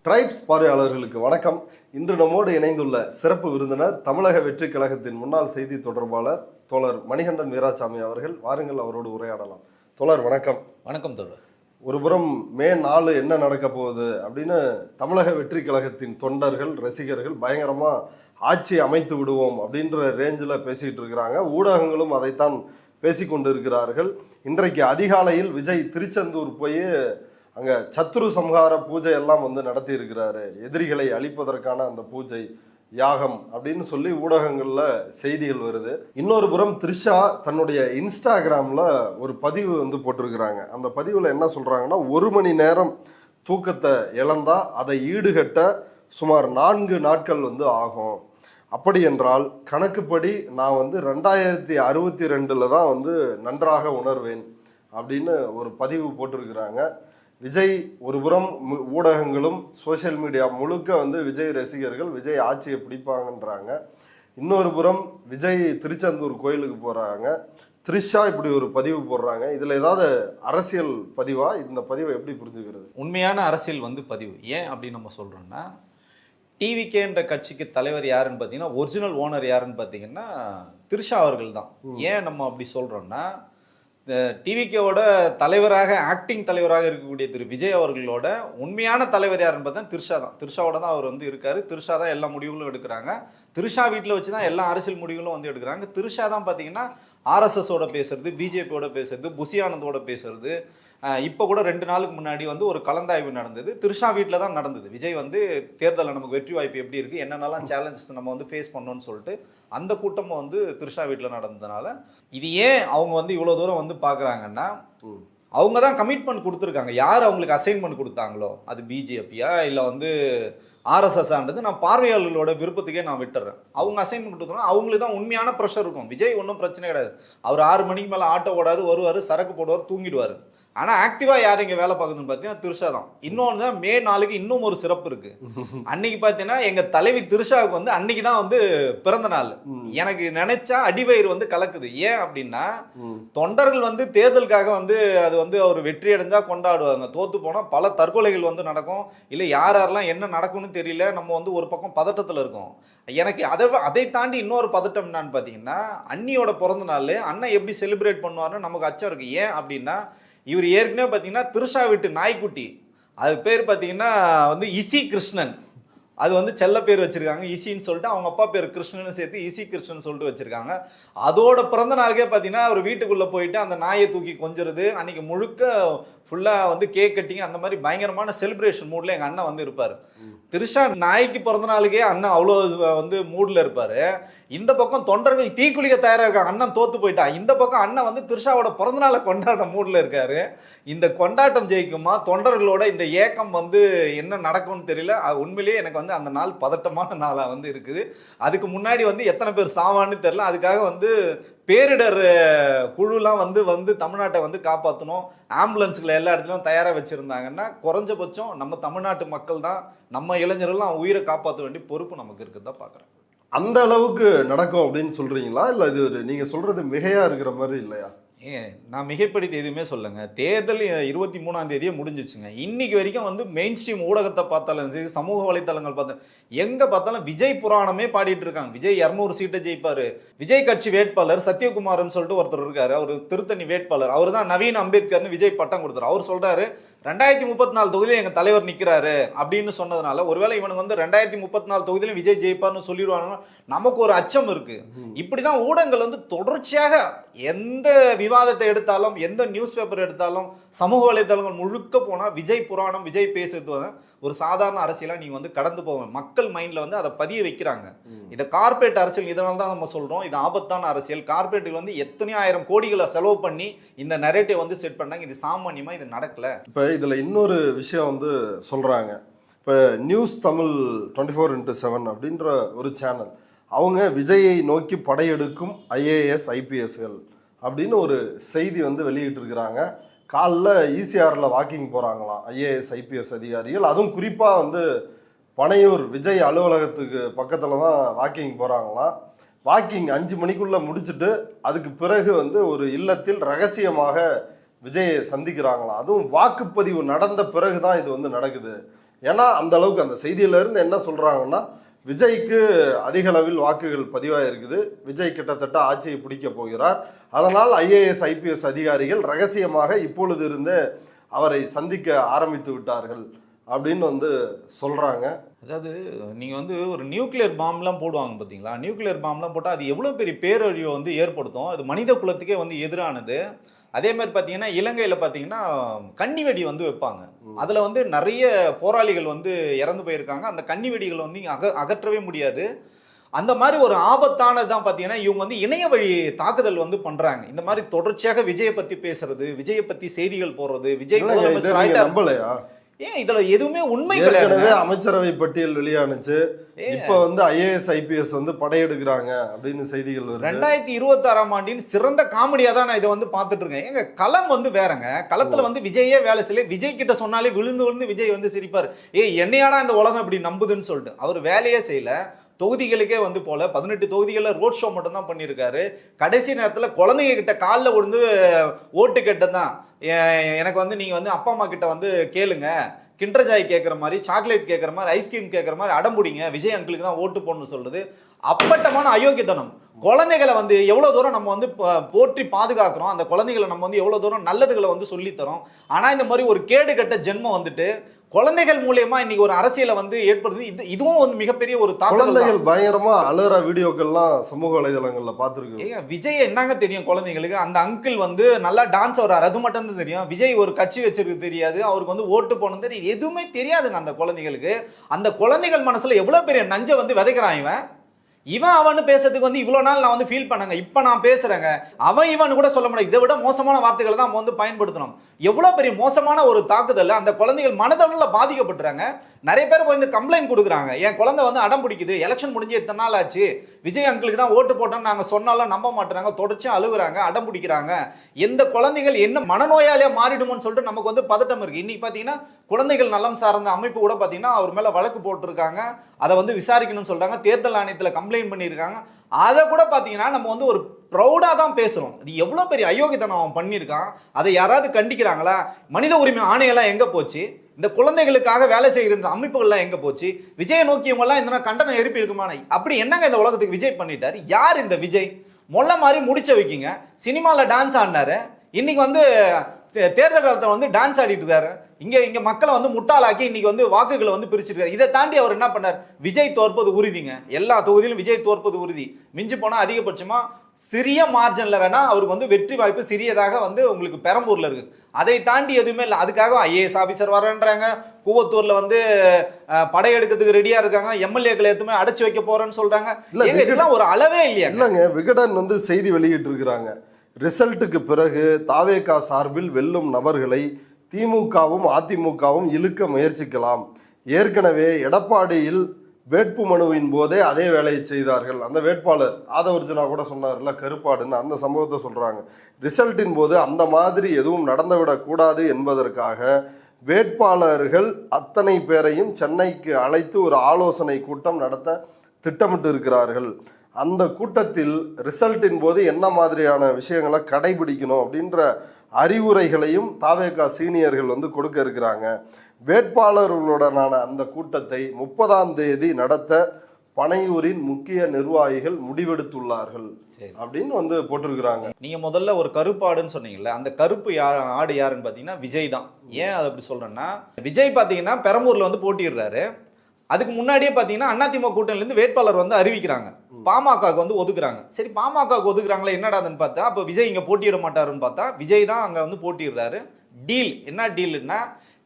Tribes பார்வையாளர்களுக்கு வணக்கம். இன்று நம்மோடு இணைந்துள்ள சிறப்பு விருந்தினர் தமிழக வெற்றி கழகத்தின் முன்னாள் செய்தி தொடர்பாளர் தோழர் மணிகண்டன் வீராசாமி அவர்கள். வாருங்கள், அவரோடு உரையாடலாம். தோழர் வணக்கம். வணக்கம் தோழர். ஒருபுறம் மே 4 என்ன நடக்க போகுது அப்படின்னு தமிழக வெற்றி கழகத்தின் தொண்டர்கள் ரசிகர்கள் பயங்கரமா ஆட்சி அமைத்து விடுவோம் அப்படின்ற ரேஞ்சில் பேசிட்டு இருக்கிறாங்க. ஊடகங்களும் அதைத்தான் பேசிக்கொண்டு இருக்கிறார்கள். இன்றைக்கு அதிகாலையில் விஜய் திருச்செந்தூர் போய் அங்கே சத்ரு சம்ஹார பூஜை எல்லாம் நடத்தி இருக்கிறாரு. எதிரிகளை அழிப்பதற்கான அந்த பூஜை யாகம் அப்படின்னு சொல்லி ஊடகங்களில் செய்திகள் வருது. இன்னொரு புறம் த்ரிஷா தன்னுடைய இன்ஸ்டாகிராமில் ஒரு பதிவு போட்டிருக்கிறாங்க. அந்த பதிவில் என்ன சொல்கிறாங்கன்னா, 1 மணி நேரம் தூக்கத்தை இழந்தா அதை ஈடுகட்ட சுமார் 4 நாட்கள் ஆகும். அப்படி என்றால் கணக்குப்படி நான் 2062 தான் நன்றாக உணர்வேன் அப்படின்னு ஒரு பதிவு போட்டிருக்கிறாங்க. விஜய் ஒருபுறம் ஊடகங்களும் சோசியல் மீடியா முழுக்க விஜய் ரசிகர்கள் விஜய் ஆட்சியை பிடிப்பாங்கன்றாங்க. இன்னொரு புறம் விஜய் திருச்செந்தூர் கோயிலுக்கு போகிறாங்க. த்ரிஷா இப்படி ஒரு பதிவு போடுறாங்க. இதில் ஏதாவது அரசியல் பதிவா? இந்த பதிவை எப்படி புரிஞ்சுக்கிறது? உண்மையான அரசியல் பதிவு ஏன் அப்படின்னு நம்ம சொல்கிறோம்னா, டிவிகேன்ற கட்சிக்கு தலைவர் யாருன்னு பார்த்தீங்கன்னா, ஒரிஜினல் ஓனர் யாருன்னு பார்த்தீங்கன்னா த்ரிஷா அவர்கள் தான். ஏன் நம்ம அப்படி சொல்கிறோம்னா, டிவிகேவோட தலைவராக ஆக்டிங் தலைவராக இருக்கக்கூடிய திரு விஜய் அவர்களோட உண்மையான தலைவர் யாருன்னு பார்த்தா த்ரிஷா தான். த்ரிஷாவோட தான் அவர் இருக்காரு. த்ரிஷா தான் எல்லா முடிவுகளும் எடுக்கிறாங்க. த்ரிஷா வீட்டில் வச்சு தான் எல்லா அரசியல் முடிவுகளும் எடுக்கிறாங்க. த்ரிஷா தான் பார்த்தீங்கன்னா ஆர்எஸ்எஸோட பேசுறது, பிஜேபியோட பேசுறது, புஷி ஆனந்தோட பேசுறது. இப்போ கூட 2 நாளுக்கு முன்னாடி ஒரு கலந்தாய்வு நடந்தது. த்ரிஷா வீட்டில் தான் நடந்தது. விஜய் தேர்தலில் நமக்கு வெற்றி வாய்ப்பு எப்படி இருக்குது, என்னென்னலாம் சேலஞ்சஸ் நம்ம ஃபேஸ் பண்ணோன்னு சொல்லிட்டு அந்த கூட்டமும் த்ரிஷா வீட்டில் நடந்ததுனால இது ஏன் அவங்க இவ்வளோ தூரம் பார்க்குறாங்கன்னா, அவங்க தான் கமிட்மெண்ட் கொடுத்துருக்காங்க. யார் அவங்களுக்கு அசைன்மெண்ட் கொடுத்தாங்களோ, அது பிஜேபியா இல்லை ஆர்எஸ்எஸ் ஆனது நான் பார்வையாளர்களோட விருப்பத்துக்கே நான் விட்டுறேன். அவங்க அசைன்மெண்ட் கொடுத்துருவோம். அவங்களுக்கு தான் உண்மையான ப்ரெஷர் இருக்கும். விஜய் ஒன்றும் பிரச்சனை கிடையாது. அவர் 6 மணிக்கு மேலே ஆட்டோ ஓடாது, வருவார், சரக்கு போடுவார், தூங்கிடுவார். ஆனால் ஆக்டிவாக யார் இங்கே வேலை பார்க்குதுன்னு பார்த்தீங்கன்னா த்ரிஷா தான். இன்னொன்று தான், மே 4 இன்னும் ஒரு சிறப்பு இருக்கு. அன்னைக்கு பார்த்தீங்கன்னா எங்கள் தலைவி த்ரிஷாவுக்கு அன்னைக்கு தான் பிறந்த நாள். எனக்கு நினைச்சா அடிவயிறு கலக்குது. ஏன் அப்படின்னா, தொண்டர்கள் தேர்தலுக்காக அது அவர் வெற்றி அடைஞ்சா கொண்டாடுவாங்க. தோத்து போனால் பல தற்கொலைகள் நடக்கும். இல்லை யாரெல்லாம் என்ன நடக்கும்னு தெரியல. நம்ம ஒரு பக்கம் பதட்டத்தில் இருக்கோம். எனக்கு அதை தாண்டி இன்னொரு பதட்டம் என்னன்னு பார்த்தீங்கன்னா, அண்ணியோட பிறந்த நாள் அண்ணன் எப்படி செலிப்ரேட் பண்ணுவார்னு நமக்கு அச்சம் இருக்கு. ஏன் அப்படின்னா, இவர் ஏற்கனவே பார்த்தீங்கன்னா த்ரிஷா வீட்டு நாய்க்குட்டி, அது பேர் பார்த்தீங்கன்னா இசி கிருஷ்ணன். அது செல்ல பேர் வச்சிருக்காங்க இசின்னு சொல்லிட்டு. அவங்க அப்பா பேர் கிருஷ்ணன் சேர்த்து இசி கிருஷ்ணன் சொல்லிட்டு வச்சிருக்காங்க. அதோட பிறந்த நாளுக்கே பார்த்தீங்கன்னா அவர் வீட்டுக்குள்ளே போயிட்டு அந்த நாயை தூக்கி கொஞ்சிறது, அன்னைக்கு முழுக்க ஃபுல்லாக கேக் கட்டிங், அந்த மாதிரி பயங்கரமான செலிப்ரேஷன் மூடில் எங்கள் அண்ணன் இருப்பார். த்ரிஷா நாய்க்கு பிறந்த நாளுக்கே அண்ணன் அவ்வளோ மூடில் இருப்பார். இந்த பக்கம் தொண்டர்கள் தீக்குளிக்க தயாராக இருக்காங்க. அண்ணன் தோத்து போயிட்டா. இந்த பக்கம் அண்ணன் த்ரிஷாவோட பிறந்த நாளை கொண்டாட மூடில் இருக்காரு. இந்த கொண்டாட்டம் ஜெயிக்குமா? தொண்டர்களோட இந்த ஏக்கம் என்ன நடக்கும்னு தெரியல. உண்மையிலேயே எனக்கு அந்த நாள் பதட்டமான நாளாக இருக்குது. அதுக்கு முன்னாடி எத்தனை பேர் சாவான்னு தெரியல. அதுக்காக பேரிடர் குழுலாம் தமிழ்நாட்டை காப்பாற்றணும், ஆம்புலன்ஸுகளை எல்லா இடத்துலையும் தயாராக வச்சுருந்தாங்கன்னா குறைஞ்சபட்சம் நம்ம தமிழ்நாட்டு மக்கள் தான், நம்ம இளைஞர்கள்லாம் உயிரை காப்பாற்ற வேண்டிய பொறுப்பு நமக்கு இருக்குன்னு தான் பார்க்குறேன். அந்த அளவுக்கு நடக்கும் அப்படின்னு சொல்கிறீங்களா? இல்லை இது நீங்கள் சொல்கிறது மிகையாக இருக்கிற மாதிரி இல்லையா? நான் மிகைப்படுத்தி எதுவுமே சொல்லுங்க. தேர்தல் 23ஆம் தேதியே முடிஞ்சிச்சுங்க. இன்னைக்கு வரைக்கும் மெயின் ஸ்ட்ரீம் ஊடகத்தை பார்த்தாலும் சரி, சமூக வலைத்தளங்கள் பார்த்தாலும் எங்க பார்த்தாலும் விஜய் புராணமே பாடிட்டு இருக்காங்க. விஜய் 200 சீட்டை ஜெயிப்பாரு. விஜய் கட்சி வேட்பாளர் சத்யகுமார்னு சொல்லிட்டு ஒருத்தர் இருக்காரு. அவர் திருத்தணி வேட்பாளர். அவர் தான் நவீன் அம்பேத்கர்னு விஜய் பட்டம் கொடுத்தாரு. அவர் சொல்றாரு 2034 தொகுதியில் எங்க தலைவர் நிக்கிறாரு அப்படின்னு சொன்னதுனால, ஒருவேளை இவனுக்கு 2034 தொகுதியிலும் விஜய் ஜெயிப்பார்னு சொல்லிடுவாங்க. நமக்கு ஒரு அச்சம் இருக்கு. இப்படிதான் ஊடகங்கள் தொடர்ச்சியாக எந்த விவாதத்தை எடுத்தாலும், எந்த நியூஸ் பேப்பர் எடுத்தாலும், சமூக வலைதளங்கள் முழுக்க போனா விஜய் புராணம், விஜய் பேசுறது ஒரு சாதாரண அரசியலா நீங்க கடந்து போவேன். மக்கள் மைண்ட்ல அதை பதிய வைக்கிறாங்க. இதை கார்பரேட் அரசியல், இதனால தான் நம்ம சொல்றோம் இது ஆபத்தான அரசியல். கார்பரேட்டுகள் எத்தனையோ ஆயிரம் கோடிகளை செலவு பண்ணி இந்த நரேட்டிவ் செட் பண்ணாங்க. இது சாமானியமா இது நடக்கல. இப்போ இதுல இன்னொரு விஷயம் சொல்றாங்க. இப்போ நியூஸ் தமிழ் 24x7 அப்படின்ற ஒரு சேனல், அவங்க விஜயை நோக்கி படையெடுக்கும் IAS IPSகள் அப்படின்னு ஒரு செய்தி வெளியிட்டு இருக்கிறாங்க. காலைல ஈசிஆரில் வாக்கிங் போகிறாங்களாம் IAS IPS அதிகாரிகள். அதுவும் குறிப்பாக பனையூர் விஜய் அலுவலகத்துக்கு பக்கத்தில் தான் வாக்கிங் போகிறாங்களாம். வாக்கிங் 5 மணிக்குள்ளே முடிச்சுட்டு அதுக்கு பிறகு ஒரு இல்லத்தில் ரகசியமாக விஜயை சந்திக்கிறாங்களாம். அதுவும் வாக்குப்பதிவு நடந்த பிறகு தான் இது நடக்குது. ஏன்னா அந்த அளவுக்கு அந்த செய்தியில இருந்து என்ன சொல்றாங்கன்னா, விஜய்க்கு அதிக அளவில் வாக்குகள் பதிவாயிருக்குது, விஜய் கிட்டத்தட்ட ஆட்சியை பிடிக்க போகிறார், அதனால் ஐஏஎஸ் ஐபிஎஸ் அதிகாரிகள் ரகசியமாக இப்பொழுது இருந்தே அவரை சந்திக்க ஆரம்பித்து விட்டார்கள் அப்படின்னு வந்து சொல்றாங்க. அதாவது நீங்க வந்து ஒரு நியூக்ளியர் பாம்லாம் போடுவாங்க பாத்தீங்களா, நியூக்ளியர் பாம்லாம் போட்டால் அது எவ்வளோ பெரிய பேரழிவை வந்து ஏற்படுத்தும், அது மனித குலத்துக்கே வந்து எதிரானது. அதே மாதிரி பார்த்தீங்கன்னா இலங்கையில் பார்த்தீங்கன்னா கன்னி வெடி வந்து வைப்பாங்க, அதில் வந்து நிறைய போராளிகள் வந்து இறந்து போயிருக்காங்க, அந்த கன்னி வெடிகளை வந்து அகற்றவே முடியாது. அந்த மாதிரி ஒரு ஆபத்தானது தான் பார்த்தீங்கன்னா இவங்க வந்து இணைய வழி தாக்குதல் வந்து பண்றாங்க. இந்த மாதிரி தொடர்ச்சியாக விஜயை பத்தி பேசுறது, விஜயை பத்தி செய்திகள் போடுறது, விஜய் முதலமைச்சர் நம்பலையா? ஏன் இதுல எதுவுமே உண்மை கிடையாது. அமைச்சரவை பட்டியல் வெளியானுச்சு, இப்ப வந்து ஐஏஎஸ் ஐபிஎஸ் வந்து படையெடுக்கிறாங்க அப்படின்னு செய்திகள். 2026ஆம் ஆண்டின் சிறந்த காமெடியா தான் நான் இதை வந்து பார்த்துட்டு இருக்கேன். எங்க களம் வந்து வேறங்க, களத்துல வந்து விஜயே வேலை செய்யல, விஜய் கிட்ட சொன்னாலே விழுந்து விழுந்து விஜய் வந்து சிரிப்பார், என்னையாடா இந்த உலகம் இப்படி நம்புதுன்னு சொல்லிட்டு. அவர் வேலையே செய்யல, தொகுதிகளுக்கே வந்து போல 18 தொகுதிகளில் ரோட் ஷோ மட்டும் தான் பண்ணியிருக்காரு. கடைசி நேரத்தில் குழந்தைங்க கிட்ட காலில் விழுந்து ஓட்டு கேட்டதான், எனக்கு வந்து நீங்கள் வந்து அப்பா அம்மா கிட்ட வந்து கேளுங்க, கிண்டர்ஜாய் கேட்குற மாதிரி, சாக்லேட் கேட்குற மாதிரி, ஐஸ்கிரீம் கேட்குற மாதிரி அடம்புடிங்க, விஜய் அங்கிளுக்கு தான் ஓட்டு போடணும்னு சொல்றது அப்பட்டமான அயோக்கியத்தனம். குழந்தைகளை வந்து எவ்வளோ தூரம் நம்ம வந்து போற்றி பாதுகாக்கிறோம், அந்த குழந்தைகளை நம்ம வந்து எவ்வளோ தூரம் நல்லதுகளை வந்து சொல்லித்தரோம். ஆனால் இந்த மாதிரி ஒரு கேடு கட்ட ஜென்மம் வந்துட்டு குழந்தைகள் மூலியமா இன்னைக்கு ஒரு அரசியலை வந்து ஏற்படுது. இதுவும் வந்து மிகப்பெரிய ஒரு குழந்தைகள் பயங்கரமா அழுற வீடியோக்கள்லாம் சமூக வலைதளங்கள்ல பார்த்துருக்கு. விஜய் என்னங்க தெரியும் குழந்தைங்களுக்கு? அந்த அங்கிள் வந்து நல்லா டான்ஸ் ஆடுறாரு, அது மட்டும் தான் தெரியும். விஜய் ஒரு கட்சி வச்சிருக்கு தெரியாது, அவருக்கு வந்து ஓட்டு போனது தெரியும், எதுவுமே தெரியாதுங்க அந்த குழந்தைகளுக்கு. அந்த குழந்தைகள் மனசுல எவ்வளவு பெரிய நஞ்சை வந்து விதைக்கிறான் இவன் அவனு பேசுறதுக்கு வந்து இவ்வளவு நாள் நான் வந்து ஃபீல் பண்ணாங்க, இப்ப நான் பேசுறேங்க, அவன் இவன் கூட சொல்ல முடியாது, இதை விட மோசமான வார்த்தைகளை தான் வந்து பயன்படுத்தணும். எவ்வளவு பெரிய மோசமான ஒரு தாக்குதல், அந்த குழந்தைகள் மனதளவில் பாதிக்கப்பட்டுறாங்க. நிறைய பேர் வந்து கம்ப்ளைண்ட் கொடுக்குறாங்க, என் குழந்தை வந்து அடம் பிடிக்குது, எலெக்ஷன் முடிஞ்சு எத்தனை நாள் ஆச்சு, விஜய் அங்கிளுக்கு தான் ஓட்டு போட்டோம்னு நாங்க சொன்னாலும் நம்ப மாட்டுறாங்க, தொடர்ச்சியா அழுகுறாங்க, அடம் பிடிக்கிறாங்க. எந்த குழந்தைகள் என்ன மனநோயாளியா மாறிடுமோன்னு சொல்லிட்டு நமக்கு வந்து பதட்டம் இருக்கு. இன்னைக்கு பாத்தீங்கன்னா குழந்தைகள் நலம் சார்ந்த அமைப்பு கூட பாத்தீங்கன்னா அவர் மேல வழக்கு போட்டிருக்காங்க, அதை வந்து விசாரிக்கணும்னு சொல்றாங்க, தேர்தல் ஆணையத்தில் கம்ப்ளைண்ட் பண்ணியிருக்காங்க. அதை கூட பாத்தீங்கன்னா நம்ம வந்து ஒரு ப்ரௌடா தான் பேசுறோம். இது எவ்வளவு பெரிய அயோக்கியத்தனம் அவன் பண்ணியிருக்கான், அதை யாராவது கண்டிக்கிறாங்களா? மனித உரிமை ஆணையெல்லாம் எங்க போச்சு? இந்த குழந்தைகளுக்காக வேலை செய்கிற இந்த அமைப்புகள்லாம் எங்க போச்சு? விஜய் நோக்கியவங்கெல்லாம் இந்த கண்டனம் எழுப்பி இருக்குமான அப்படி என்னங்க இந்த உலகத்துக்கு விஜய் பண்ணிட்டாரு? யார் இந்த விஜய்? மொல்ல மாதிரி முடிச்ச வைக்கிங்க, சினிமால டான்ஸ் ஆடினாரு, இன்னைக்கு வந்து தேர்தல் காலத்தில் வந்து டான்ஸ் ஆடிட்டு இருக்காரு, இங்க மக்களை வந்து முட்டாளாக்கி இன்னைக்கு வந்து வாக்குகளை வந்து பிரிச்சிருக்காரு. இதை தாண்டி அவர் என்ன பண்ணார்? விஜய் தோற்பது உறுதிங்க, எல்லா தொகுதியிலும் விஜய் தோற்பது உறுதி. மிஞ்சி போனா அதிகபட்சமா சிறிய மார்ஜின்ல வேணா அவருக்கு வந்து வெற்றி வாய்ப்பு சிறியதாக வந்து உங்களுக்கு பெரம்பூர்ல இருக்கு, அதை தாண்டி எதுவுமே இல்லை. அதுக்காக ஐஏஎஸ் ஆபீசர் வரன்றாங்க, கூவத்தூர்ல வந்து படையெடுக்கிறதுக்கு ரெடியா இருக்காங்க, எம்எல்ஏக்களை எதுவுமே அடைச்சு வைக்க போறேன்னு சொல்றாங்க. இதெல்லாம் ஒரு அளவே இல்லையா? இல்லங்க, விகடன் வந்து செய்தி வெளியிட்டு இருக்கிறாங்க, ரிசல்ட்டுக்கு பிறகு தாவேகா சார்பில் வெல்லும் நபர்களை திமுகவும் அதிமுகவும் இழுக்க முயற்சிக்கலாம். ஏற்கனவே எடப்பாடியில் வேட்பு மனுவின் போதே அதே வேலையை செய்தார்கள். அந்த வேட்பாளர் ஆதவர்ஜுனா கூட சொன்னார்ல கருப்பாடுன்னு, அந்த சம்பவத்தை சொல்றாங்க. ரிசல்ட்டின் போது அந்த மாதிரி எதுவும் நடந்துவிடக் கூடாது என்பதற்காக வேட்பாளர்கள் அத்தனை பேரையும் சென்னைக்கு அழைத்து ஒரு ஆலோசனை கூட்டம் நடத்த திட்டமிட்டு இருக்கிறார்கள். அந்த கூட்டத்தில் ரிசல்ட்டின் போது என்ன மாதிரியான விஷயங்களை கடைபிடிக்கணும் அப்படின்ற அறிவுரைகளையும் தாவேகா சீனியர்கள் வந்து கொடுக்க இருக்கிறாங்க. வேட்பாளர்களுடனான அந்த கூட்டத்தை 30ஆம் தேதி நடத்த பனையூரின் முக்கிய நிர்வாகிகள் முடிவெடுத்துள்ளார்கள் அப்படின்னு வந்து போட்டிருக்கிறாங்க. நீங்க முதல்ல ஒரு கருப்பு ஆடுன்னு சொன்னீங்கல்ல, அந்த கருப்பு ஆடு யாருன்னு பாத்தீங்கன்னா விஜய் தான். ஏன் அதை அப்படி சொல்றேன்னா, விஜய் பாத்தீங்கன்னா பெரம்பூர்ல வந்து போட்டிடுறாரு. அதுக்கு முன்னாடியே பாத்தீங்கன்னா அதிமுக கூட்டணில இருந்து வேட்பாளர் வந்து அறிவிக்கிறாங்க, பாமகவுக்கு வந்து ஒதுக்குறாங்க. சரி, பாமகவுக்கு ஒதுக்குறாங்களா என்னடாதுன்னு பார்த்தா, அப்ப விஜய் இங்க போட்டியிட மாட்டாருன்னு பார்த்தா விஜய் தான் அங்க வந்து போட்டிடுறாரு. டீல் என்ன டீல்னா,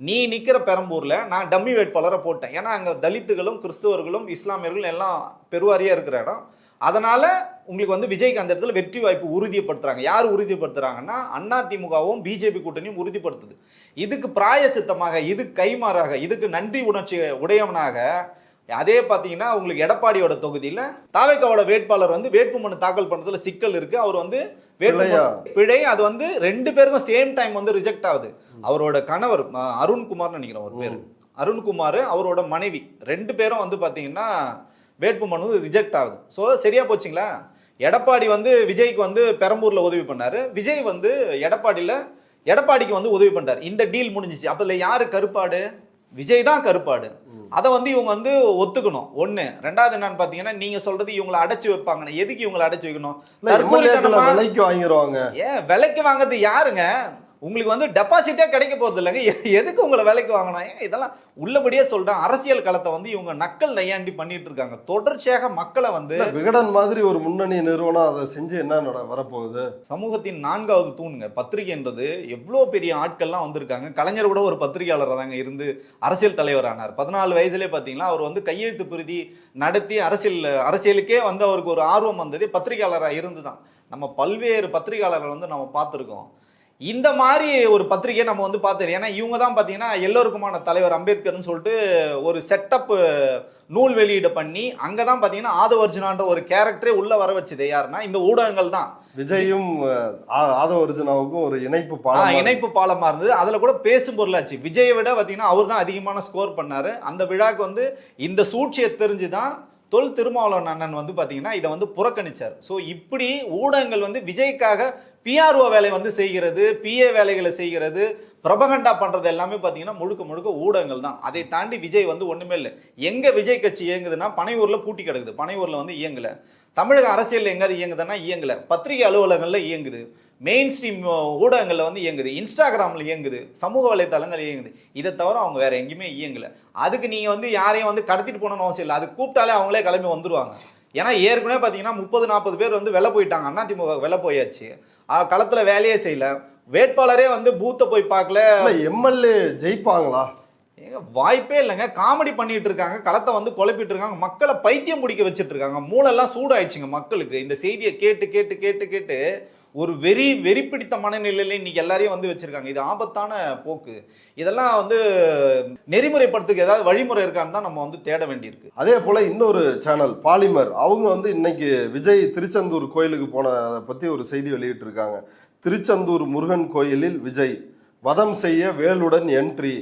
நீ நிக்கிற பெரம்பூர்ல நான் டம்மி வேட்பாளரை போட்டேன், ஏன்னா அங்க தலித்துகளும் கிறிஸ்தவர்களும் இஸ்லாமியர்களும் எல்லாம் பெருவாரியா இருக்கிற இடம், அதனால உங்களுக்கு வந்து விஜய்க்கு அந்த இடத்துல வெற்றி வாய்ப்பு உறுதிப்படுத்துறாங்க. யார் உறுதிப்படுத்துறாங்கன்னா அதிமுகவும் பிஜேபி கூட்டணியும் உறுதிப்படுத்துது. இதுக்கு பிராயச்சித்தமாக, இதுக்கு கைமாறாக, இதுக்கு நன்றி உணர்ச்சி உடையவனாக அதே பாத்தீங்கன்னா உங்களுக்கு எடப்பாடியோட தொகுதியில தாவேகாவோட வேட்பாளர் வந்து வேட்புமனு தாக்கல் பண்றதுல சிக்கல் இருக்கு. அவர் வந்து பிழை, அது வந்து 2 பேருக்கும் சேம் டைம் வந்து ரிஜெக்ட் ஆகுது. அவரோட கணவர் அருண்குமார்னு நினைக்கிறேன் ஒரு பேரு, அருண்குமார், அவரோட மனைவி 2 பேரும் வந்து பாத்தீங்கன்னா வேட்புமனு ரிஜெக்ட் ஆகுது. ஸோ சரியா போச்சுங்களா? எடப்பாடி வந்து விஜய்க்கு வந்து பெரம்பூர்ல உதவி பண்ணாரு, விஜய் வந்து எடப்பாடிக்கு வந்து உதவி பண்ணாரு. இந்த டீல் முடிஞ்சிச்சு. அப்ப யாரு கருப்பாடு? விஜய் தான் கருப்பாடு. அதை வந்து இவங்க வந்து ஒத்துக்கணும். ஒண்ணு. ரெண்டாவது என்னன்னு பாத்தீங்கன்னா, நீங்க சொல்றது இவங்களை அடைச்சு வைப்பாங்க. எதுக்கு இவங்களை அடைச்சு வைக்கணும்? விலைக்கு வாங்கிடுவாங்க. ஏன் விலைக்கு வாங்குறது யாருங்க? உங்களுக்கு வந்து டெபாசிட்டே கிடைக்க போறது இல்லைங்க. எதுக்கு உங்களை விலைக்கு வாங்கணும்? ஏன் இதெல்லாம் உள்ளபடியே சொல்றேன். அரசியல் களத்தை வந்து இவங்க நக்கல் நையாண்டி பண்ணிட்டு இருக்காங்க. தொடர்ச்சியாக மக்களை வந்து விகடன் மாதிரி ஒரு முன்னணி நிறுவனம் அதை செஞ்சு என்ன வரப்போகுது? சமூகத்தின் 4வது தூணுங்க பத்திரிகைன்றது. எவ்வளோ பெரிய ஆட்கள்லாம் வந்திருக்காங்க. கலைஞர் கூட ஒரு பத்திரிகையாளர் தாங்க இருந்து அரசியல் தலைவர் ஆனார். 14 வயதிலே பார்த்தீங்கன்னா அவர் வந்து கையெழுத்து பிரதி நடத்தி அரசியலுக்கே வந்து அவருக்கு ஒரு ஆர்வம் வந்தது பத்திரிகையாளராக இருந்து தான். நம்ம பல்வேறு பத்திரிகையாளர்கள் வந்து நம்ம பார்த்துருக்கோம். இந்த மாதிரி ஒரு பத்திரிகையை நம்ம வந்து பார்த்து, ஏன்னா இவங்க தான் பார்த்தீங்கன்னா எல்லோருக்குமான தலைவர் அம்பேத்கர்னு சொல்லிட்டு ஒரு செட்டப் நூல் வெளியீடு பண்ணி அங்கே தான் பார்த்தீங்கன்னா ஆதவர்ஜுனான்ற ஒரு கேரக்டரே உள்ள வர வச்சது யாருன்னா இந்த ஊடகங்கள் தான். விஜயும் ஆதவர்ஜுனாவுக்கும் ஒரு இணைப்பு பாலமா இருந்தது. அதுல கூட பேசும் பொருளாச்சு. விஜயை விட பார்த்தீங்கன்னா அவர் தான் அதிகமான ஸ்கோர் பண்ணாரு. அந்த விழாக்கு வந்து இந்த சூழ்ச்சியை தெரிஞ்சுதான் தொல் திருமாவளவன் அண்ணன் வந்து பார்த்தீங்கன்னா இதை வந்து புறக்கணிச்சார். ஸோ இப்படி ஊடகங்கள் வந்து விஜய்க்காக பிஆர்ஓ வேலை வந்து செய்கிறது, பிஏ வேலைகளை செய்கிறது, பிரபகண்டா பண்றது எல்லாமே பார்த்தீங்கன்னா முழுக்க முழுக்க ஊடகங்கள் தான். அதை தாண்டி விஜய் வந்து ஒண்ணுமே இல்லை. எங்க விஜய் கட்சி இயங்குதுன்னா பனையூர்ல பூட்டி கிடக்குது. பனையூர்ல வந்து இயங்கல. தமிழக அரசியல் எங்காவது இயங்குதுன்னா இயங்கல. பத்திரிகை அலுவலகங்கள்ல இயங்குது. மெயின் ஸ்ட்ரீம் ஊடகங்கள்ல வந்து இயங்குது. இன்ஸ்டாகிராம்ல இயங்குது. சமூக வலைதளங்கள் இயங்குது. இதை தவிர அவங்க வேற எங்கேயுமே இயங்கல. அதுக்கு நீங்க வந்து யாரையும் வந்து கடத்திட்டு போகணும்னு அவசியம் இல்லை. அது கூப்பிட்டாலே அவங்களே கிளம்பி வந்துருவாங்க. ஏன்னா ஏற்கனவே பார்த்தீங்கன்னா 30-40 பேர் வந்து வெளில போயிட்டாங்க. அதிமுக வெளில போயாச்சு. களத்துல வேலையே செய்யல. வேட்பாளரே வந்து பூத்தை போய் பார்க்கல. எம்எல்ஏ ஜெயிப்பாங்களா? ஏங்க வாய்ப்பே இல்லைங்க. காமெடி பண்ணிட்டு இருக்காங்க. களத்தை வந்து குழப்பிட்டு இருக்காங்க. மக்களை பைத்தியம் பிடிக்க வச்சுட்டு இருக்காங்க. மூளெல்லாம் சூடாயிடுச்சுங்க மக்களுக்கு. இந்த செய்தியை கேட்டு கேட்டு கேட்டு கேட்டு ஒரு வெறி பிடித்த மனநிலையில இன்னைக்கு எல்லாரையும் வந்து வச்சிருக்காங்க. இது ஆபத்தான போக்கு. இதெல்லாம் வந்து நெறிமுறைப்படுத்துக்கு ஏதாவது வழிமுறை இருக்கான்னு தான் நம்ம வந்து தேட வேண்டியிருக்கு. அதே போல இன்னொரு சேனல் பாலிமர், அவங்க வந்து இன்னைக்கு விஜய் திருச்செந்தூர் கோயிலுக்கு போனதை பத்தி ஒரு செய்தி வெளியிட்டு இருக்காங்க. திருச்செந்தூர் முருகன் கோயிலில் விஜய் வதம் செய்ய வேலுடன் என்ட்ரி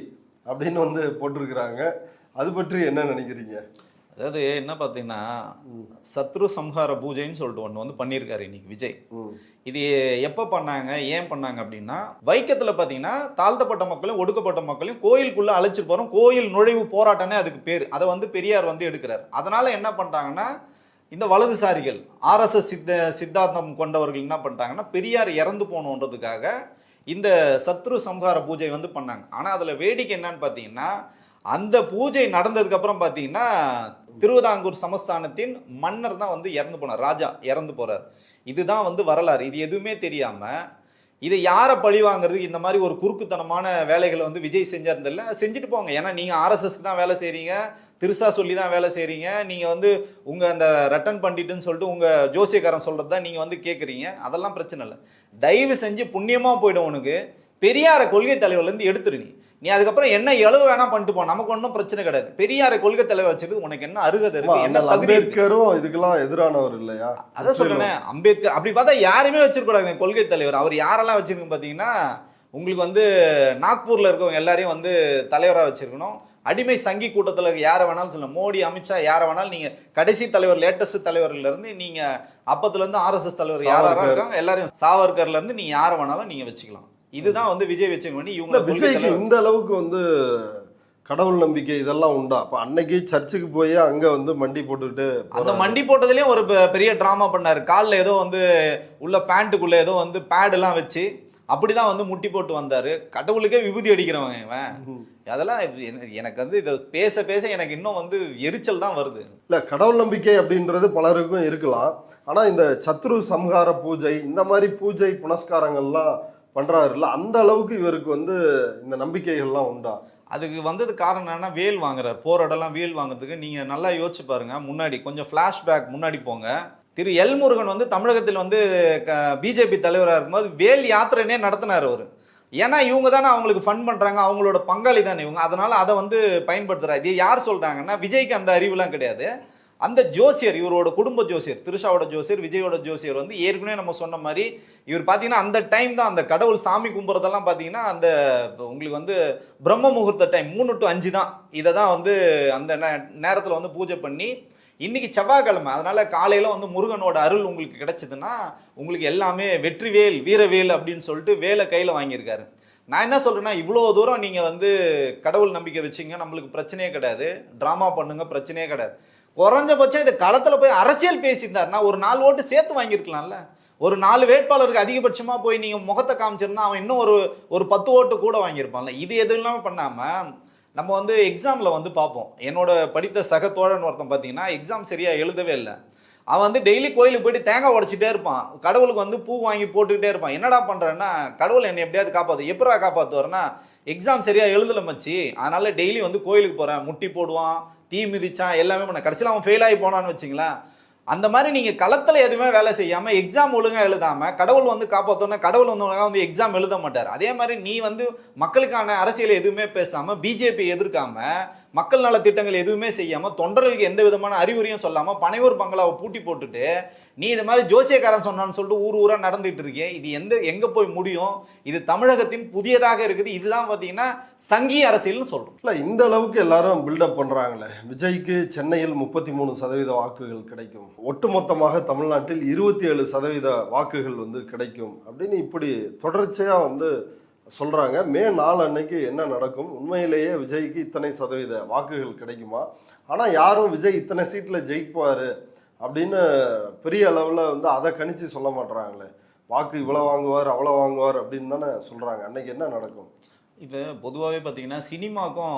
அப்படின்னு வந்து போட்டிருக்கிறாங்க. அது பற்றி என்ன நினைக்கிறீங்க? அதாவது என்ன பார்த்தீங்கன்னா, சத்ரு சம்ஹார பூஜைன்னு சொல்லிட்டு ஒன்று வந்து பண்ணியிருக்காரு இன்னைக்கு விஜய். இது எப்போ பண்ணாங்க, ஏன் பண்ணாங்க அப்படின்னா, வைக்கத்தில் பார்த்தீங்கன்னா தாழ்த்தப்பட்ட மக்களையும் ஒடுக்கப்பட்ட மக்களையும் கோயிலுக்குள்ளே அழைச்சிட்டு போகிறோம். கோயில் நுழைவு போராட்டம்னே அதுக்கு பேர். அதை வந்து பெரியார் வந்து எடுக்கிறார். அதனால என்ன பண்ணிட்டாங்கன்னா, இந்த வலதுசாரிகள் RSS சித்தாந்தம் கொண்டவர்கள் என்ன பண்ணிட்டாங்கன்னா, பெரியார் இறந்து போகணுன்றதுக்காக இந்த சத்ரு சம்ஹார பூஜை வந்து பண்ணாங்க. ஆனால் அதில் வேடிக்கை என்னன்னு பார்த்தீங்கன்னா, அந்த பூஜை நடந்ததுக்கு அப்புறம் பார்த்தீங்கன்னா திருவிதாங்கூர் சமஸ்தானத்தின் மன்னர் தான் வந்து இறந்து போனார். ராஜா இறந்து போறார். இதுதான் வந்து வரலாறு. இது எதுவுமே தெரியாம இதை யாரை பழி வாங்குறது, இந்த மாதிரி ஒரு குறுக்குத்தனமான வேலைகளை வந்து விஜய் செஞ்சிருந்தில்ல, செஞ்சுட்டு போங்க. ஏன்னா நீங்க RSSக்கு தான் வேலை செய்றீங்க, திருசா சொல்லி தான் வேலை செய்றீங்க. நீங்க வந்து உங்க அந்த ரட்டன் பண்ணிட்டுன்னு சொல்லிட்டு உங்க ஜோசியக்காரன் சொல்றது தான் நீங்க வந்து கேட்குறீங்க. அதெல்லாம் பிரச்சனை இல்லை. தயவு செஞ்சு புண்ணியமா போயிடும் உனக்கு. பெரியார கொள்கை தலைவர்ல இருந்து எடுத்துரு. நீ அதுக்கப்புறம் என்ன எளவு வேணா பண்ணிட்டு போ, நமக்கு ஒன்றும் பிரச்சனை கிடையாது. பெரியாரை கொள்கை தலைவர் வச்சது உனக்கு என்ன அருகதை இருக்கு, என்ன தகுதி? அம்பேத்கரும் இதுக்கெல்லாம் எதிரானவர் இல்லையா? அதான் சொல்றேன். அம்பேத்கர் அப்படி பார்த்தா யாருமே வச்சிருக்கூடாது கொள்கை தலைவர். அவர் யாரெல்லாம் வச்சிருக்கு பாத்தீங்கன்னா, உங்களுக்கு வந்து நாக்பூர்ல இருக்கவங்க எல்லாரையும் வந்து தலைவராக வச்சிருக்கணும். அடிமை சங்கி கூட்டத்தில் யாரை வேணாலும் சொல்லணும். மோடி, அமித்ஷா யாரை வேணாலும் நீங்க கடைசி தலைவர் லேட்டஸ்ட் தலைவர்ல இருந்து நீங்க அப்பத்துல இருந்து RSS தலைவர் யாரா இருக்காங்க எல்லாரையும், சாவர்கர்ல இருந்து நீங்க யாரை வேணாலும் நீங்க வச்சுக்கலாம். இதுதான் வந்து விஜய் வச்சுக்க வேண்டி இவங்க. விஜய்க்கு இந்த அளவுக்கு வந்து கடவுள் நம்பிக்கை இதெல்லாம் உண்டா? அப்ப அன்னைக்கு சர்ச்சுக்கு போய் அங்க வந்து மண்டி போட்டுட்டு, அந்த மண்டி போட்டதுலயும் ஒரு பெரிய டிராமா பண்ணாரு. காலில் ஏதோ வந்து உள்ள பேண்ட்டுக்குள்ள ஏதோ வந்து பேட் எல்லாம் வச்சு அப்படிதான் வந்து முட்டி போட்டு வந்தாரு. கடவுளுக்கே விபூதி அடிக்கிறவங்க இவன். அதெல்லாம் எனக்கு வந்து இதை பேச பேச எனக்கு இன்னும் வந்து எரிச்சல் தான் வருது. இல்ல, கடவுள் நம்பிக்கை அப்படின்றது பலருக்கும் இருக்கலாம். ஆனா இந்த சத்ரு சம்ஹார பூஜை, இந்த மாதிரி பூஜை புனஸ்காரங்கள்லாம் பண்றாருல்ல, அந்த அளவுக்கு இவருக்கு வந்து இந்த நம்பிக்கைகள்லாம் உண்டா? அதுக்கு வந்தது காரணம் என்னன்னா, வேல் வாங்குறாரு. போராடலாம் வேல் வாங்குறதுக்கு நீங்க நல்லா யோசிச்சு பாருங்க. முன்னாடி கொஞ்சம் ஃபிளாஷ்பேக் முன்னாடி போங்க. திரு எல் முருகன் வந்து தமிழகத்தில் வந்து பிஜேபி தலைவராக இருக்கும்போது வேல் யாத்திரைனே நடத்தினார் அவர். ஏன்னா இவங்க தானே அவங்களுக்கு ஃபண்ட் பண்றாங்க, அவங்களோட பங்காளி தானே இவங்க. அதனால அதை வந்து பயன்படுத்துறாரு. இது யார் சொல்றாங்கன்னா, விஜய்க்கு அந்த அறிவுலாம் கிடையாது. அந்த ஜோசியர், இவரோட குடும்ப ஜோசியர், திருஷாவோட ஜோசியர், விஜயோட ஜோசியர் வந்து ஏற்கனவே நம்ம சொன்ன மாதிரி இவர் பார்த்தீங்கன்னா அந்த டைம் தான் அந்த கடவுள் சாமி கும்புறதெல்லாம் பார்த்தீங்கன்னா அந்த உங்களுக்கு வந்து பிரம்ம முகூர்த்த டைம் 3 to 5 தான். இதை தான் வந்து அந்த நேரத்தில் வந்து பூஜை பண்ணி, இன்னைக்கு செவ்வாய்க்கிழமை, அதனால காலையில வந்து முருகனோட அருள் உங்களுக்கு கிடைச்சதுன்னா உங்களுக்கு எல்லாமே வெற்றிவேல் வீரவேல் அப்படின்னு சொல்லிட்டு வேலை கையில் வாங்கியிருக்காரு. நான் என்ன சொல்றேன்னா, இவ்வளோ தூரம் நீங்க வந்து கடவுள் நம்பிக்கை வச்சீங்க, நம்மளுக்கு பிரச்சனையே கிடையாது, டிராமா பண்ணுங்க, பிரச்சனையே கிடையாது. குறைஞ்சபட்சம் இந்த களத்துல போய் அரசியல் பேசியிருந்தாருன்னா ஒரு 4 ஓட்டு சேர்த்து வாங்கியிருக்கலாம்ல. ஒரு 4 வேட்பாளருக்கு அதிகபட்சமா போய் நீங்க முகத்தை காமிச்சிருந்தா அவன் இன்னும் ஒரு 10 ஓட்டு கூட வாங்கியிருப்பான்ல. இது எதுவும் இல்லாம பண்ணாம நம்ம வந்து எக்ஸாம்ல வந்து பார்ப்போம். என்னோட படித்த சக தோழன் ஒருத்தன் பார்த்தீங்கன்னா எக்ஸாம் சரியா எழுதவே இல்லை. அவன் வந்து டெய்லி கோயிலுக்கு போயிட்டு தேங்காய் உடைச்சிட்டே இருப்பான், கடவுளுக்கு வந்து பூ வாங்கி போட்டுக்கிட்டே இருப்பான். என்னடா பண்றேன்னா, கடவுள் என்னை எப்படியாவது காப்பாத்து. எப்படா காப்பாத்துவாருன்னா, எக்ஸாம் சரியா எழுதல மச்சி, அதனால டெய்லி வந்து கோயிலுக்கு போறேன், முட்டி போடுவான், தீ மிதிச்சான், எல்லாமே பண்ண. கடைசியில் அவன் ஃபெயில் ஆகி போனான்னு வச்சுங்களேன். அந்த மாதிரி நீங்க களத்துல எதுவுமே வேலை செய்யாம எக்ஸாம் ஒழுங்கா எழுதாம கடவுள் வந்து காப்பாத்தோன்னா கடவுள் வந்து எக்ஸாம் எழுத மாட்டார். அதே மாதிரி நீ வந்து மக்களுக்கான அரசியலை எதுவுமே பேசாம, பிஜேபி எதிர்க்காம, மக்கள் நல திட்டங்கள் எதுவுமே செய்யாம, தொண்டர்களுக்கு எந்த விதமான அறிவுரையும் சொல்லாம பனையூர் பங்களாவை பூட்டி போட்டுட்டு நீ இது மாதிரி ஜோசியக்காரன் சொன்னான்னு சொல்லிட்டு ஊர் ஊரா நடந்துட்டு இருக்கேன். இது எங்க போய் முடியும்? இது தமிழகத்தின் புதியதாக இருக்குது. இதுதான் பாத்தீங்கன்னா சங்கி அரசியல்னு சொல்றோம். இல்ல, இந்த அளவுக்கு எல்லாரும் பில்டப் பண்றாங்களே. விஜய்க்கு சென்னையில் 33% வாக்குகள் கிடைக்கும், ஒட்டுமொத்தமாக தமிழ்நாட்டில் 27% வாக்குகள் வந்து கிடைக்கும் அப்படின்னு இப்படி தொடர்ச்சியா வந்து சொல்றாங்க. மே 4 அன்னைக்கு என்ன நடக்கும்? உண்மையிலேயே விஜய்க்கு இத்தனை சதவீத வாக்குகள் கிடைக்குமா? ஆனா யாரும் விஜய் இத்தனை சீட்ல ஜெயிப்பாரு அப்படின்னு பெரிய அளவுல வந்து அதை கணிச்சு சொல்ல மாட்டாங்களே. வாக்கு இவ்வளவு வாங்குவார் அவ்வளவு வாங்குவார் அப்படின்னு தானே சொல்றாங்க. அன்னைக்கு என்ன நடக்கும்? இப்போ பொதுவாகவே பார்த்தீங்கன்னா சினிமாக்கும்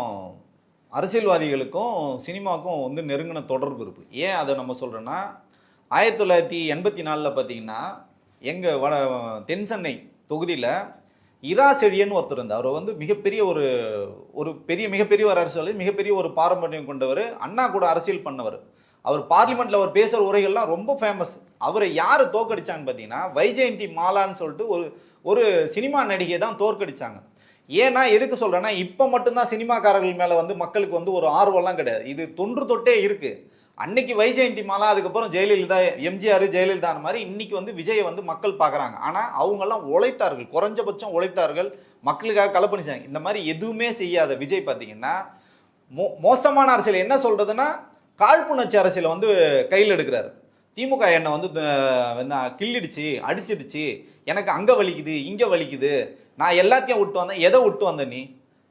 அரசியல்வாதிகளுக்கும் சினிமாக்கும் வந்து நெருங்கின தொடர்பு இருக்குது. ஏன் அதை நம்ம சொல்கிறோன்னா, 1984 பார்த்தீங்கன்னா எங்கள் தென் சென்னை தொகுதியில் இரா செழியன் ஒருத்தர் இருந்தார். அவர் வந்து மிகப்பெரிய மிகப்பெரிய ஒரு அரசியல், மிகப்பெரிய ஒரு பாரம்பரியம் கொண்டவர், அண்ணா கூட அரசியல் பண்ணவர். அவர் பார்லிமெண்ட்ல அவர் பேசுகிற உரைகள்லாம் ரொம்ப ஃபேமஸ். அவரை யார் தோற்கடிச்சாங்க பார்த்தீங்கன்னா, வைஜெயந்தி மாலான்னு சொல்லிட்டு ஒரு சினிமா நடிகை தான் தோற்கடிச்சாங்க. ஏன்னா எதுக்கு சொல்றேன்னா, இப்போ மட்டும்தான் சினிமாக்காரர்கள் மேலே வந்து மக்களுக்கு வந்து ஒரு ஆர்வம்லாம் கிடையாது, இது தொன்று தொட்டே இருக்கு. அன்னைக்கு வைஜெயந்தி மாலா, அதுக்கப்புறம் ஜெயலலிதா, எம்ஜிஆர், ஜெயலலிதா மாதிரி இன்னைக்கு வந்து விஜயை வந்து மக்கள் பார்க்குறாங்க. ஆனால் அவங்கெல்லாம் உழைத்தார்கள், குறைஞ்சபட்சம் உழைத்தார்கள், மக்களுக்காக களப்பணிச்சாங்க. இந்த மாதிரி எதுவுமே செய்யாத விஜய் பார்த்தீங்கன்னா மோசமான அரசியல். என்ன சொல்றதுன்னா, காழ்ப்புணர்ச்சி அரசியலை வந்து கையில் எடுக்கிறாரு. திமுக என்னை வந்து கிள்ளிடுச்சு, அடிச்சிடுச்சு, எனக்கு அங்கே வலிக்குது, இங்கே வலிக்குது, நான் எல்லாத்தையும் விட்டு வந்தேன். எதை விட்டு வந்த? நீ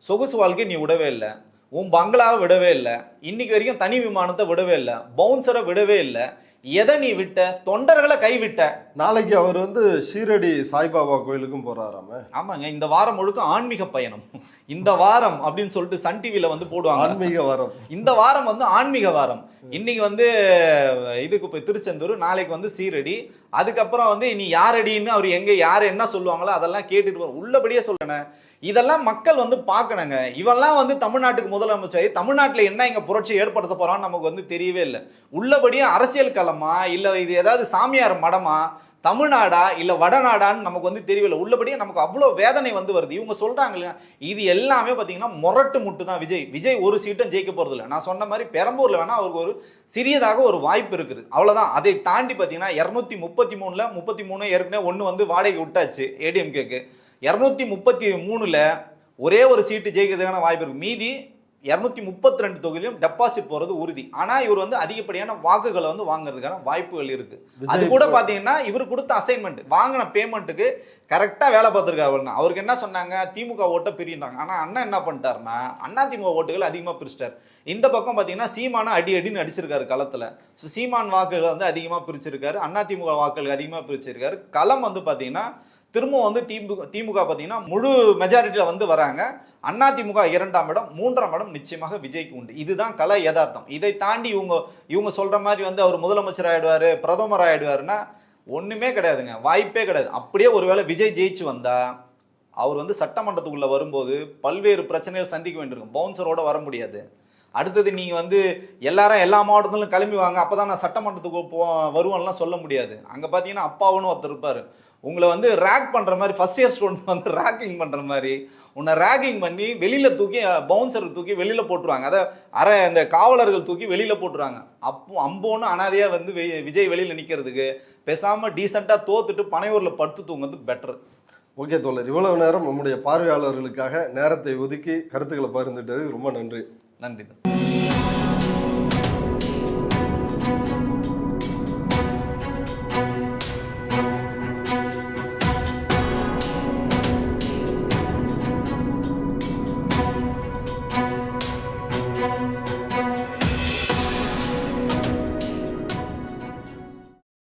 சொகுசு வாழ்க்கை நீ விடவே இல்லை, உன் பங்களாவை விடவே இல்லை, இன்னைக்கு வரைக்கும் தனி விமானத்தை விடவே இல்லை, பவுன்சரை விடவே இல்லை. எதை நீ விட்ட? தொண்டர்களை கைவிட்ட. நாளைக்கு அவர் வந்து ஷீரடி சாய்பாபா கோயிலுக்கும் போறாராம. ஆமாங்க, இந்த வாரம் முழுக்க ஆன்மீக பயணம். இந்த வாரம் அப்படின்னு சொல்லிட்டு சன் டிவில வந்து போடுவாங்க, ஆன்மீக வாரம். இந்த வாரம் வந்து ஆன்மீக வாரம். இன்னைக்கு வந்து இதுக்கு போய் திருச்செந்தூர், நாளைக்கு வந்து சீரடி, அதுக்கப்புறம் வந்து நீ யாரடின்னு அவர் எங்க யார் என்ன சொல்லுவாங்களோ அதெல்லாம் கேட்டுட்டு உள்ளபடியே சொல்றேன். இதெல்லாம் மக்கள் வந்து பார்க்கணுங்க. இவெல்லாம் வந்து தமிழ்நாட்டுக்கு முதலமைச்சர், தமிழ்நாட்டில் என்ன இங்க புரட்சி ஏற்படுத்த போறான்னு நமக்கு வந்து தெரியவே இல்லை. உள்ளபடியே அரசியல் களமா இல்ல இது ஏதாவது சாமியார் மடமா, தமிழ்நாடா இல்ல வடநாடான்னு நமக்கு வந்து தெரியவில்லை. உள்ளபடியே நமக்கு அவ்வளோ வேதனை வந்து வருது. இவங்க சொல்றாங்க இல்லையா, இது எல்லாமே பார்த்தீங்கன்னா முரட்டு முட்டு தான். விஜய் ஒரு சீட்டும் ஜெயிக்க போறது இல்லை. நான் சொன்ன மாதிரி பெரம்பூர்ல வேணா அவருக்கு ஒரு சிறியதாக ஒரு வாய்ப்பு இருக்குது, அவ்வளவுதான். அதை தாண்டி பார்த்தீங்கன்னா 233ல 33 ஏற்கனவே ஒன்று வந்து வாடகை விட்டாச்சு ஏடிஎம்கேக்கு. 233ல ஒரே ஒரு சீட்டு ஜெயிக்கிறதுக்கான வாய்ப்பு இருக்கு. மீதி 232 தொகுதியிலும் டெபாசிட் போறது உறுதி. ஆனா இவர் வந்து அதிகப்படியான வாக்குகளை வந்து வாங்குறதுக்கான வாய்ப்புகள் இருக்கு. அது கூட பாத்தீங்கன்னா இவர் கொடுத்த அசைன்மெண்ட், வாங்கின பேமெண்ட்டுக்கு கரெக்டா வேலை பார்த்திருக்காரு. அவருக்கு என்ன சொன்னாங்க, திமுக ஓட்டை பிரிந்தாங்க. ஆனா அண்ணா என்ன பண்ணிட்டாருன்னா, அண்ணா திமுக ஓட்டுகள் அதிகமா பிரிச்சிட்டாரு. இந்த பக்கம் பாத்தீங்கன்னா சீமான அடின்னு அடிச்சிருக்காரு களத்துல. சீமான் வாக்குகள் வந்து அதிகமா பிரிச்சிருக்காரு, அண்ணா திமுக வாக்குகள் அதிகமா பிரிச்சிருக்காரு. களம் வந்து பாத்தீங்கன்னா திரும்ப வந்து திமுக பார்த்தீங்கன்னா முழு மெஜாரிட்டியில் வந்து வராங்க. அதிமுக 2ஆம் இடம், 3ஆம் இடம் நிச்சயமாக விஜய்க்கு உண்டு. இதுதான் கலை யதார்த்தம். இதை தாண்டி இவங்க சொல்ற மாதிரி வந்து அவர் முதலமைச்சர் ஆயிடுவாரு, பிரதமர் ஆயிடுவாருன்னா ஒண்ணுமே கிடையாதுங்க, வாய்ப்பே கிடையாது. அப்படியே ஒருவேளை விஜய் ஜெயிச்சு வந்தா அவர் வந்து சட்டமன்றத்துக்குள்ள வரும்போது பல்வேறு பிரச்சனைகள் சந்திக்க வேண்டியிருக்கும். பவுன்சரோட வர முடியாது. அடுத்தது நீங்க வந்து எல்லாரும் எல்லா மாவட்டத்திலும் கிளம்பி வாங்க, அப்பதான் நான் சட்டமன்றத்துக்கு வருவேன்லாம் சொல்ல முடியாது. அங்க பாத்தீங்கன்னா அப்பாவுன்னு ஒருத்தர் இருப்பாரு, உங்களை வந்து ரேக் பண்ற மாதிரி, ஃபர்ஸ்ட் இயர் ஸ்டூடெண்ட் வந்து ரேக்கிங் பண்ற மாதிரி உன்னை ரேக்கிங் பண்ணி வெளியில தூக்கி பவுன்சர் தூக்கி வெளியில போட்டுருவாங்க. அதை அந்த காவலர்கள் தூக்கி வெளியில போட்டுருவாங்க. அப்போ அம்போன்னு அனாதையா வந்து விஜய் வெளியில நிக்கிறதுக்கு பேசாம டீசெண்டா தோத்துட்டு பனையூர்ல படுத்து தூங்குறது பெட்டர். ஓகே தோழர், இவ்வளவு நேரம் நம்முடைய பார்வையாளர்களுக்காக நேரத்தை ஒதுக்கி கருத்துக்களை பகிர்ந்துட்டது ரொம்ப நன்றி. நன்றி.